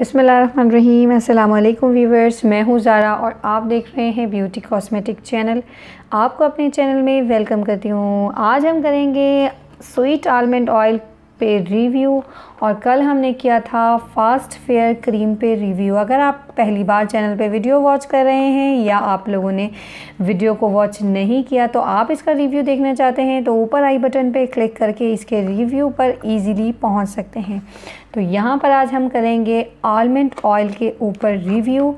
बिस्मिल्लाहिर्रहमानिर्रहीम। अस्सलाम वालेकुम व्यूवर्स, मैं हूँ ज़ारा और आप देख रहे हैं ब्यूटी कॉस्मेटिक चैनल। आपको अपने चैनल में वेलकम करती हूँ। आज हम करेंगे स्वीट आलमंड ऑयल पे रिव्यू और कल हमने किया था फास्ट फेयर क्रीम पे रिव्यू। अगर आप पहली बार चैनल पे वीडियो वॉच कर रहे हैं या आप लोगों ने वीडियो को वॉच नहीं किया तो आप इसका रिव्यू देखना चाहते हैं तो ऊपर आई बटन पे क्लिक करके इसके रिव्यू पर इजीली पहुंच सकते हैं। तो यहाँ पर आज हम करेंगे आलमंड ऑयल के ऊपर रिव्यू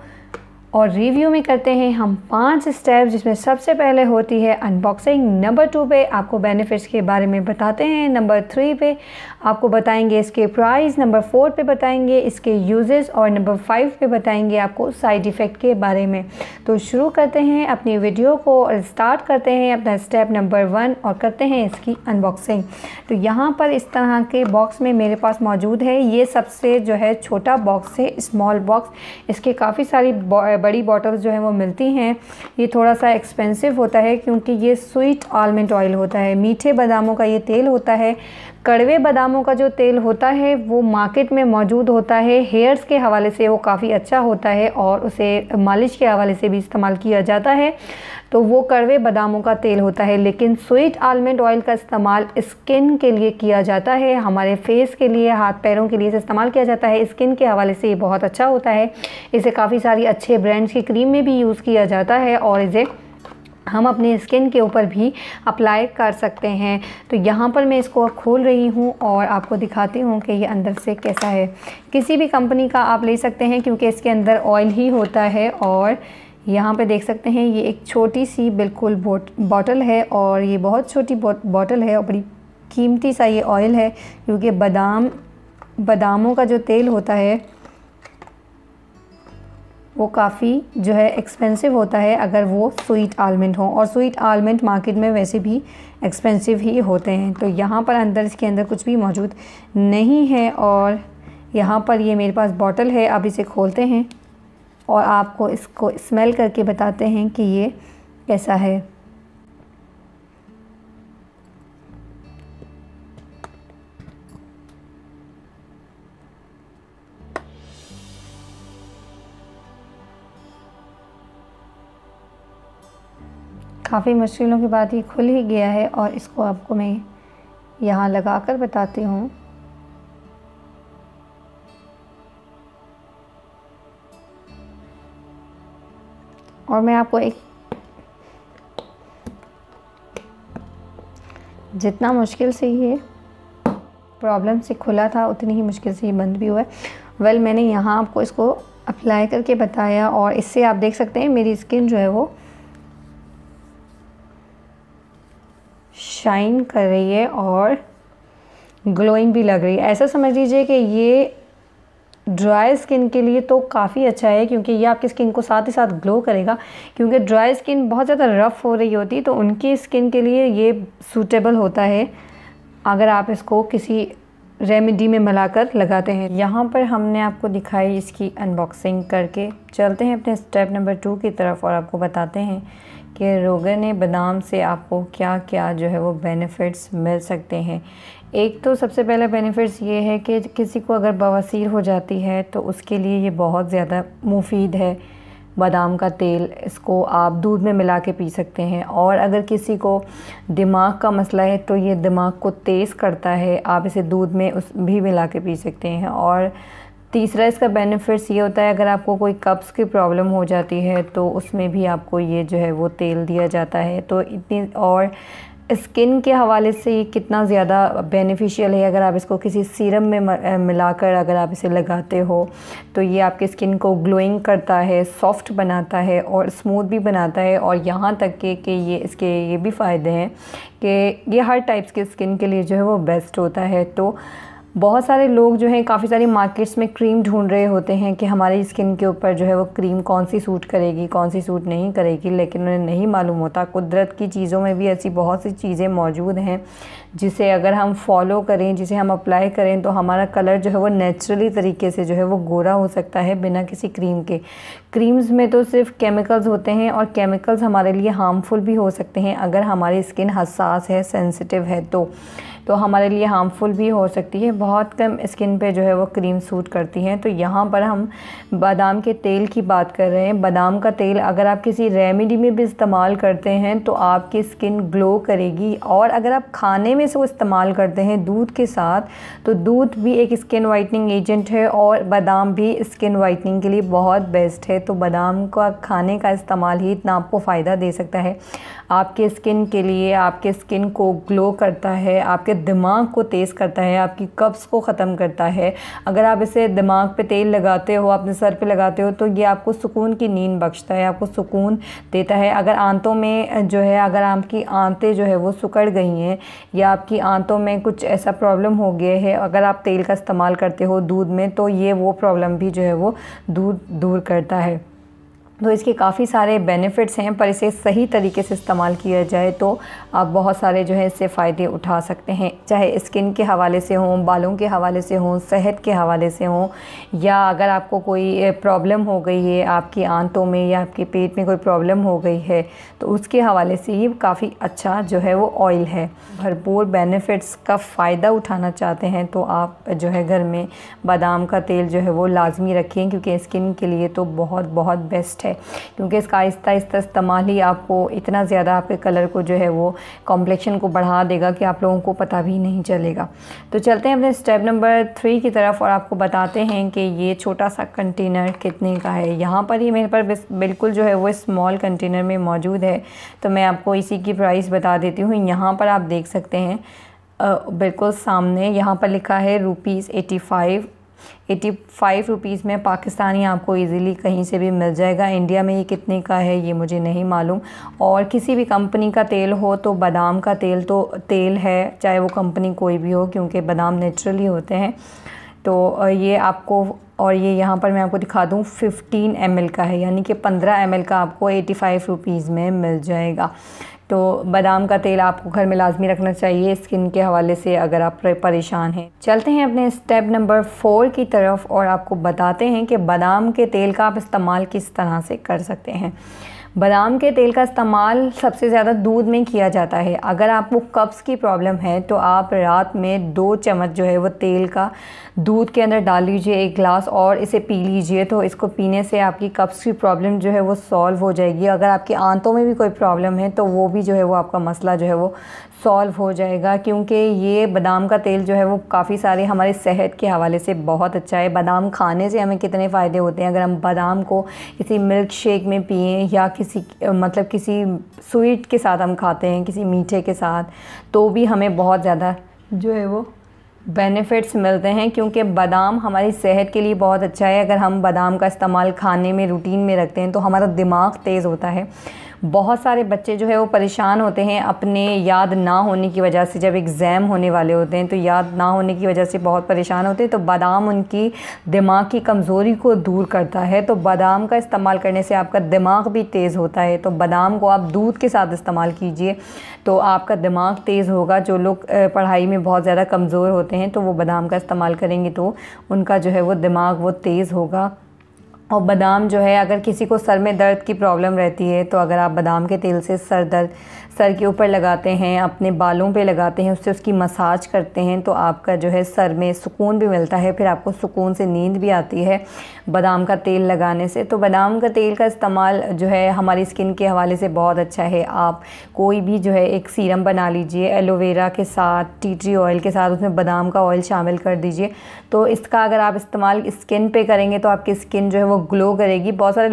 और रिव्यू में करते हैं हम 5 स्टेप, जिसमें सबसे पहले होती है अनबॉक्सिंग। नंबर 2 पे आपको बेनिफिट्स के बारे में बताते हैं। नंबर 3 पे आपको बताएंगे इसके प्राइस। नंबर 4 पे बताएंगे इसके यूजेस और नंबर 5 पे बताएंगे आपको साइड इफ़ेक्ट के बारे में। तो शुरू करते हैं अपनी वीडियो को और स्टार्ट करते हैं अपना स्टेप नंबर 1 और करते हैं इसकी अनबॉक्सिंग। तो यहाँ पर इस तरह के बॉक्स में मेरे पास मौजूद है। ये सबसे जो है छोटा बॉक्स है, स्मॉल बॉक्स। इसके काफ़ी सारी बड़ी बॉटल्स जो है वो मिलती हैं। ये थोड़ा सा एक्सपेंसिव होता है क्योंकि ये स्वीट आलमंड ऑयल होता है, मीठे बादामों का ये तेल होता है। कड़वे बादामों का जो तेल होता है वो मार्केट में मौजूद होता है। हेयर्स के हवाले से वो काफ़ी अच्छा होता है और उसे मालिश के हवाले से भी इस्तेमाल किया जाता है। तो वो कड़वे बादामों का तेल होता है, लेकिन स्वीट आलमंड ऑयल का इस्तेमाल स्किन के लिए किया जाता है, हमारे फेस के लिए, हाथ पैरों के लिए इसे इस्तेमाल किया जाता है। स्किन के हवाले से ये बहुत अच्छा होता है। इसे काफ़ी सारी अच्छे ब्रांड्स की क्रीम में भी यूज़ किया जाता है और इसे हम अपने स्किन के ऊपर भी अप्लाई कर सकते हैं। तो यहाँ पर मैं इसको खोल रही हूँ और आपको दिखाती हूँ कि ये अंदर से कैसा है। किसी भी कंपनी का आप ले सकते हैं क्योंकि इसके अंदर ऑयल ही होता है। और यहाँ पे देख सकते हैं ये एक छोटी सी बिल्कुल बॉटल है और ये बहुत छोटी बॉटल है और बड़ी कीमती सा ये ऑयल है क्योंकि बादामों का जो तेल होता है वो काफ़ी जो है एक्सपेंसिव होता है अगर वो स्वीट आलमंड हो, और स्वीट आलमंड मार्केट में वैसे भी एक्सपेंसिव ही होते हैं। तो यहाँ पर इसके अंदर कुछ भी मौजूद नहीं है और यहाँ पर ये मेरे पास बॉटल है। अब इसे खोलते हैं और आपको इसको स्मेल करके बताते हैं कि ये कैसा है। काफ़ी मुश्किलों के बाद ये खुल ही गया है और इसको आपको मैं यहाँ लगा कर बताती हूँ। और मैं आपको एक जितना मुश्किल से ये प्रॉब्लम से खुला था उतनी ही मुश्किल से ये बंद भी हुआ है। मैंने यहाँ आपको इसको अप्लाई करके बताया और इससे आप देख सकते हैं मेरी स्किन जो है वो शाइन कर रही है और ग्लोइंग भी लग रही है। ऐसा समझ लीजिए कि ये ड्राई स्किन के लिए तो काफ़ी अच्छा है क्योंकि ये आपकी स्किन को साथ ही साथ ग्लो करेगा। क्योंकि ड्राई स्किन बहुत ज़्यादा रफ़ हो रही होती तो उनकी स्किन के लिए ये सूटेबल होता है अगर आप इसको किसी रेमेडी में मिलाकर लगाते हैं। यहाँ पर हमने आपको दिखाई इसकी अनबॉक्सिंग करके। चलते हैं अपने स्टेप नंबर 2 की तरफ और आपको बताते हैं कि रोगन बादाम से आपको क्या क्या जो है वो बेनिफिट्स मिल सकते हैं। एक तो सबसे पहला बेनिफिट्स ये है कि किसी को अगर बवासीर हो जाती है तो उसके लिए ये बहुत ज़्यादा मुफीद है। बादाम का तेल, इसको आप दूध में मिला के पी सकते हैं। और अगर किसी को दिमाग का मसला है तो ये दिमाग को तेज़ करता है, आप इसे दूध में भी मिला के पी सकते हैं। और तीसरा इसका बेनिफिट्स ये होता है अगर आपको कोई कब्ज़ की प्रॉब्लम हो जाती है तो उसमें भी आपको ये जो है वो तेल दिया जाता है। तो इतनी, और स्किन के हवाले से ये कितना ज़्यादा बेनिफिशियल है। अगर आप इसको किसी सीरम में मिलाकर अगर आप इसे लगाते हो तो ये आपकी स्किन को ग्लोइंग करता है, सॉफ्ट बनाता है और स्मूथ भी बनाता है। और यहाँ तक कि ये भी फ़ायदे हैं कि ये हर टाइप्स के स्किन के लिए जो है वो बेस्ट होता है। तो बहुत सारे लोग जो हैं काफ़ी सारी मार्केट्स में क्रीम ढूंढ रहे होते हैं कि हमारी स्किन के ऊपर जो है वो क्रीम कौन सी सूट करेगी, कौन सी सूट नहीं करेगी, लेकिन उन्हें नहीं मालूम होता। कुदरत की चीज़ों में भी ऐसी बहुत सी चीज़ें मौजूद हैं जिसे अगर हम फॉलो करें, जिसे हम अप्लाई करें तो हमारा कलर जो है वो नेचुरली तरीके से जो है वो गोरा हो सकता है बिना किसी क्रीम के। क्रीम्स में तो सिर्फ केमिकल्स होते हैं और केमिकल्स हमारे लिए हार्मफुल भी हो सकते हैं अगर हमारी स्किन हसास है, सेंसिटिव है तो। तो हमारे लिए हार्मफुल भी हो सकती है। बहुत कम स्किन पे जो है वो क्रीम सूट करती हैं। तो यहाँ पर हम बादाम के तेल की बात कर रहे हैं। बादाम का तेल अगर आप किसी रेमेडी में भी इस्तेमाल करते हैं तो आपकी स्किन ग्लो करेगी, और अगर आप खाने में से वो इस्तेमाल करते हैं दूध के साथ, तो दूध भी एक स्किन वाइटनिंग एजेंट है और बादाम भी स्किन वाइटनिंग के लिए बहुत बेस्ट है। तो बादाम का खाने का इस्तेमाल ही इतना आपको फ़ायदा दे सकता है आपके स्किन के लिए। आपके स्किन को ग्लो करता है, आपके दिमाग को तेज़ करता है, आपकी कब्ज़ को ख़त्म करता है। अगर आप इसे दिमाग पे तेल लगाते हो, अपने सर पे लगाते हो, तो ये आपको सुकून की नींद बख्शता है, आपको सुकून देता है। अगर आंतों में जो है, अगर आपकी आंतें जो है वो सिकुड़ गई हैं या आपकी आंतों में कुछ ऐसा प्रॉब्लम हो गया है, अगर आप तेल का इस्तेमाल करते हो दूध में, तो ये वो प्रॉब्लम भी जो है वो दूर करता है। तो इसके काफ़ी सारे बेनिफिट्स हैं, पर इसे सही तरीके से इस्तेमाल किया जाए तो आप बहुत सारे जो है इससे फ़ायदे उठा सकते हैं, चाहे स्किन के हवाले से हों, बालों के हवाले से हों, सेहत के हवाले से हों, या अगर आपको कोई प्रॉब्लम हो गई है आपकी आंतों में या आपके पेट में कोई प्रॉब्लम हो गई है, तो उसके हवाले से ये काफ़ी अच्छा जो है वो ऑयल है। भरपूर बेनिफिट्स का फ़ायदा उठाना चाहते हैं तो आप जो है घर में बादाम का तेल जो है वो लाजमी रखें, क्योंकि स्किन के लिए तो बहुत बेस्ट है। क्योंकि इसका आहिस्ता आहिस्ता इस्तेमाल ही आपको इतना ज़्यादा आपके कलर को जो है वो कॉम्प्लेक्शन को बढ़ा देगा कि आप लोगों को पता भी नहीं चलेगा। तो चलते हैं अपने स्टेप नंबर 3 की तरफ और आपको बताते हैं कि ये छोटा सा कंटेनर कितने का है। यहाँ पर ही मेरे पर बिल्कुल जो है वो स्मॉल कंटेनर में मौजूद है, तो मैं आपको इसी की प्राइस बता देती हूँ। यहाँ पर आप देख सकते हैं बिल्कुल सामने यहाँ पर लिखा है ₹85 रुपीज़ में पाकिस्तानी आपको इजीली कहीं से भी मिल जाएगा। इंडिया में ये कितने का है ये मुझे नहीं मालूम। और किसी भी कंपनी का तेल हो तो बादाम का तेल तो तेल है, चाहे वो कंपनी कोई भी हो, क्योंकि बादाम नेचुरली होते हैं। तो ये आपको, और ये यहाँ पर मैं आपको दिखा दूँ 15 ml का है, यानी कि 15 ml का आपको 85 रुपीज़ में मिल जाएगा। तो बादाम का तेल आपको घर में लाजमी रखना चाहिए स्किन के हवाले से अगर आप परेशान हैं। चलते हैं अपने स्टेप नंबर 4 की तरफ और आपको बताते हैं कि बादाम के तेल का आप इस्तेमाल किस तरह से कर सकते हैं। बादाम के तेल का इस्तेमाल सबसे ज़्यादा दूध में किया जाता है। अगर आपको कब्ज़ की प्रॉब्लम है तो आप रात में 2 चम्मच जो है वो तेल का दूध के अंदर डाल लीजिए, 1 गिलास, और इसे पी लीजिए। तो इसको पीने से आपकी कब्ज़ की प्रॉब्लम जो है वो सॉल्व हो जाएगी। अगर आपकी आंतों में भी कोई प्रॉब्लम है तो वो भी जो है वो आपका मसला जो है वो सॉल्व हो जाएगा, क्योंकि ये बादाम का तेल जो है वो काफ़ी सारे हमारे सेहत के हवाले से बहुत अच्छा है। बादाम खाने से हमें कितने फ़ायदे होते हैं। अगर हम बादाम को किसी मिल्क शेक में पिएं या किसी स्वीट के साथ हम खाते हैं, किसी मीठे के साथ, तो भी हमें बहुत ज़्यादा जो है वो बेनिफिट्स मिलते हैं, क्योंकि बादाम हमारी सेहत के लिए बहुत अच्छा है। अगर हम बादाम का इस्तेमाल खाने में रूटीन में रखते हैं तो हमारा दिमाग तेज़ होता है। बहुत सारे बच्चे जो है वो परेशान होते हैं अपने याद ना होने की वजह से। जब एग्ज़ाम होने वाले होते हैं तो याद ना होने की वजह से बहुत परेशान होते हैं, तो बादाम उनकी दिमाग की कमज़ोरी को दूर करता है। तो बादाम का इस्तेमाल करने से आपका दिमाग भी तेज़ होता है। तो बादाम को आप दूध के साथ इस्तेमाल कीजिए तो आपका दिमाग तेज़ होगा। जो लोग पढ़ाई में बहुत ज़्यादा कमज़ोर होते हैं तो वो बादाम का इस्तेमाल करेंगे तो उनका जो है वो दिमाग वो तेज़ होगा। और बादाम जो है, अगर किसी को सर में दर्द की प्रॉब्लम रहती है तो अगर आप बादाम के तेल से सर के ऊपर लगाते हैं, अपने बालों पे लगाते हैं, उससे उसकी मसाज करते हैं, तो आपका जो है सर में सुकून भी मिलता है, फिर आपको सुकून से नींद भी आती है बादाम का तेल लगाने से। तो बादाम का तेल का इस्तेमाल जो है हमारी स्किन के हवाले से बहुत अच्छा है। आप कोई भी जो है एक सीरम बना लीजिए एलोवेरा के साथ, टी ट्री ऑयल के साथ, उसमें बादाम का ऑयल शामिल कर दीजिए। तो इसका अगर आप इस्तेमाल स्किन पे करेंगे तो आपकी स्किन जो है वो ग्लो करेगी। बहुत सारे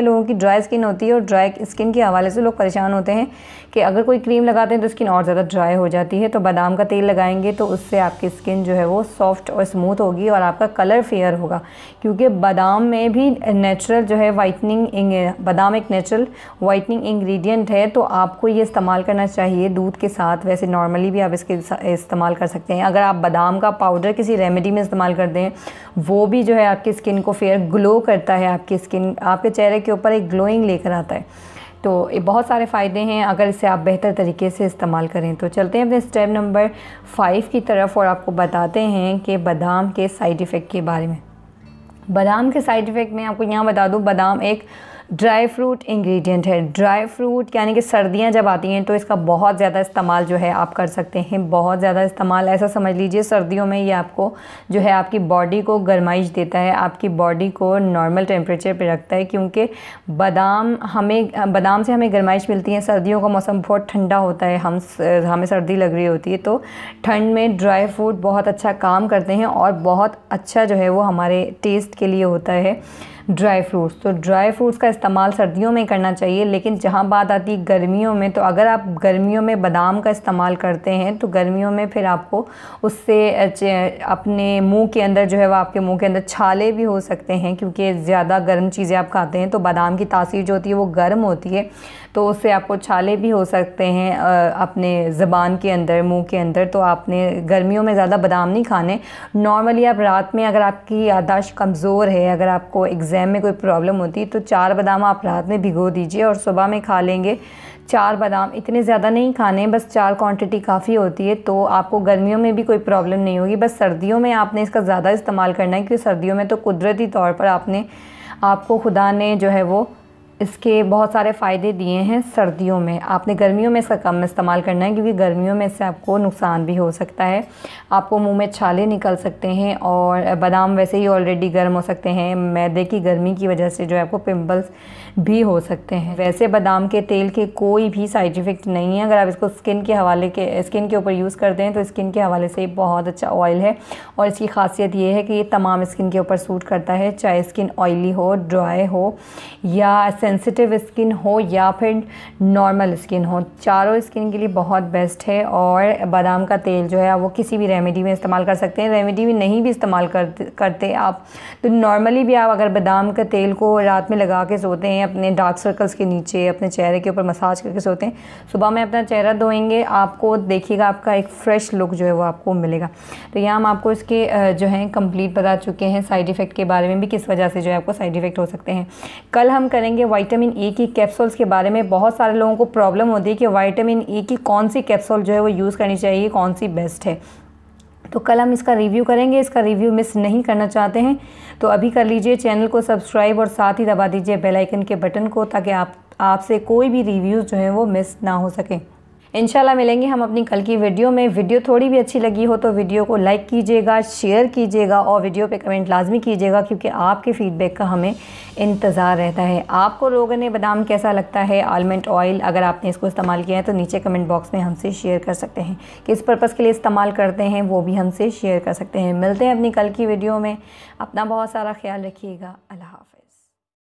लोगों की ड्राई स्किन होती है और ड्राई स्किन के हवाले से लोग परेशान होते हैं कि अगर कोई क्रीम लगाते हैं तो स्किन और ज़्यादा ड्राई हो जाती है। तो बादाम का तेल लगाएंगे तो उससे आपकी स्किन जो है वो सॉफ्ट और स्मूथ होगी और आपका कलर फेयर होगा, क्योंकि बादाम में भी नेचुरल जो है बादाम एक नेचुरल वाइटनिंग इंग्रेडिएंट है। तो आपको ये इस्तेमाल करना चाहिए दूध के साथ। वैसे नॉर्मली भी आप इसके इस्तेमाल कर सकते हैं। अगर आप बादाम का पाउडर किसी रेमेडी में इस्तेमाल करते हैं, वो भी जो है आपकी स्किन को फेयर ग्लो करता है। आपकी स्किन आपके चेहरे के ऊपर एक ग्लोइंग लेकर आता है। तो ये बहुत सारे फ़ायदे हैं अगर इसे आप बेहतर तरीके से इस्तेमाल करें। तो चलते हैं अपने स्टेप नंबर 5 की तरफ और आपको बताते हैं कि बादाम के साइड इफ़ेक्ट के बारे में। बादाम के साइड इफ़ेक्ट में आपको यहाँ बता दूँ, बादाम एक ड्राई फ्रूट इंग्रेडिएंट है। ड्राई फ्रूट यानी कि सर्दियाँ जब आती हैं तो इसका बहुत ज़्यादा इस्तेमाल जो है आप कर सकते हैं, बहुत ज़्यादा इस्तेमाल। ऐसा समझ लीजिए सर्दियों में ये आपको जो है आपकी बॉडी को गर्माइश देता है, आपकी बॉडी को नॉर्मल टेम्परेचर पे रखता है, क्योंकि बादाम से हमें गर्माइश मिलती है। सर्दियों का मौसम बहुत ठंडा होता है, हमें सर्दी लग रही होती है, तो ठंड में ड्राई फ्रूट बहुत अच्छा काम करते हैं और बहुत अच्छा जो है वो हमारे टेस्ट के लिए होता है ड्राई फ्रूट्स। तो ड्राई फ्रूट्स का इस्तेमाल सर्दियों में करना चाहिए। लेकिन जहाँ बात आती है गर्मियों में, तो अगर आप गर्मियों में बादाम का इस्तेमाल करते हैं तो गर्मियों में फिर आपको उससे अपने मुंह के अंदर जो है वो आपके मुंह के अंदर छाले भी हो सकते हैं, क्योंकि ज़्यादा गर्म चीज़ें आप खाते हैं तो बादाम की तासीर जो होती है वो गर्म होती है, तो उससे आपको छाले भी हो सकते हैं अपने ज़बान के अंदर, मुंह के अंदर। तो आपने गर्मियों में ज़्यादा बादाम नहीं खाने। नॉर्मली आप रात में, अगर आपकी याददाश्त कमज़ोर है, अगर आपको एग्ज़ाम में कोई प्रॉब्लम होती है, तो 4 बादाम आप रात में भिगो दीजिए और सुबह में खा लेंगे। 4 बादाम, इतने ज़्यादा नहीं खाने, बस 4 क्वांटिटी काफ़ी होती है, तो आपको गर्मियों में भी कोई प्रॉब्लम नहीं होगी। बस सर्दियों में आपने इसका ज़्यादा इस्तेमाल करना है, क्योंकि सर्दियों में तो कुदरती तौर पर आपको खुदा ने जो है वो इसके बहुत सारे फ़ायदे दिए हैं सर्दियों में। आपने गर्मियों में इसका कम इस्तेमाल करना है, क्योंकि गर्मियों में इससे आपको नुकसान भी हो सकता है, आपको मुंह में छाले निकल सकते हैं और बादाम वैसे ही ऑलरेडी गर्म हो सकते हैं। मैदे की गर्मी की वजह से जो है आपको पिंपल्स भी हो सकते हैं। वैसे बादाम के तेल के कोई भी साइड इफ़ेक्ट नहीं है। अगर आप इसको स्किन के ऊपर यूज़ करते हैं तो स्किन के हवाले से बहुत अच्छा ऑयल है, और इसकी खासियत ये है कि ये तमाम स्किन के ऊपर सूट करता है, चाहे स्किन ऑयली हो, ड्राई हो, या सेंसिटिव स्किन हो, या फिर नॉर्मल स्किन हो। चारों स्किन के लिए बहुत बेस्ट है। और बादाम का तेल जो है वो किसी भी रेमेडी में इस्तेमाल कर सकते हैं। रेमेडी में नहीं भी इस्तेमाल करते आप, तो नॉर्मली भी आप अगर बादाम का तेल को रात में लगा के सोते हैं अपने डार्क सर्कल्स के नीचे, अपने चेहरे के ऊपर मसाज करके सोते हैं, सुबह में अपना चेहरा धोएंगे, आपको देखिएगा आपका एक फ़्रेश लुक जो है वो आपको मिलेगा। तो यहाँ हम आपको इसके जो है कंप्लीट बता चुके हैं साइड इफ़ेक्ट के बारे में भी, किस वजह से जो है आपको साइड इफ़ेक्ट हो सकते हैं। कल हम करेंगे विटामिन ई की कैप्सूल्स के बारे में। बहुत सारे लोगों को प्रॉब्लम होती है कि विटामिन ई की कौन सी कैप्सूल जो है वो यूज़ करनी चाहिए, कौन सी बेस्ट है। तो कल हम इसका रिव्यू करेंगे। इसका रिव्यू मिस नहीं करना चाहते हैं तो अभी कर लीजिए चैनल को सब्सक्राइब, और साथ ही दबा दीजिए बेल आइकन के बटन को, ताकि आपसे कोई भी रिव्यूज़ जो है वो मिस ना हो सके। इंशाल्लाह मिलेंगे हम अपनी कल की वीडियो में। वीडियो थोड़ी भी अच्छी लगी हो तो वीडियो को लाइक कीजिएगा, शेयर कीजिएगा, और वीडियो पे कमेंट लाजमी कीजिएगा, क्योंकि आपके फ़ीडबैक का हमें इंतज़ार रहता है। आपको रोगन बादाम कैसा लगता है, आलमंड ऑयल, अगर आपने इसको इस्तेमाल किया है तो नीचे कमेंट बॉक्स में हमसे शेयर कर सकते हैं। किस पर्पज़ के लिए इस्तेमाल करते हैं वो भी हमसे शेयर कर सकते हैं। मिलते हैं अपनी कल की वीडियो में। अपना बहुत सारा ख्याल रखिएगा। अल्लाह हाफ़िज़।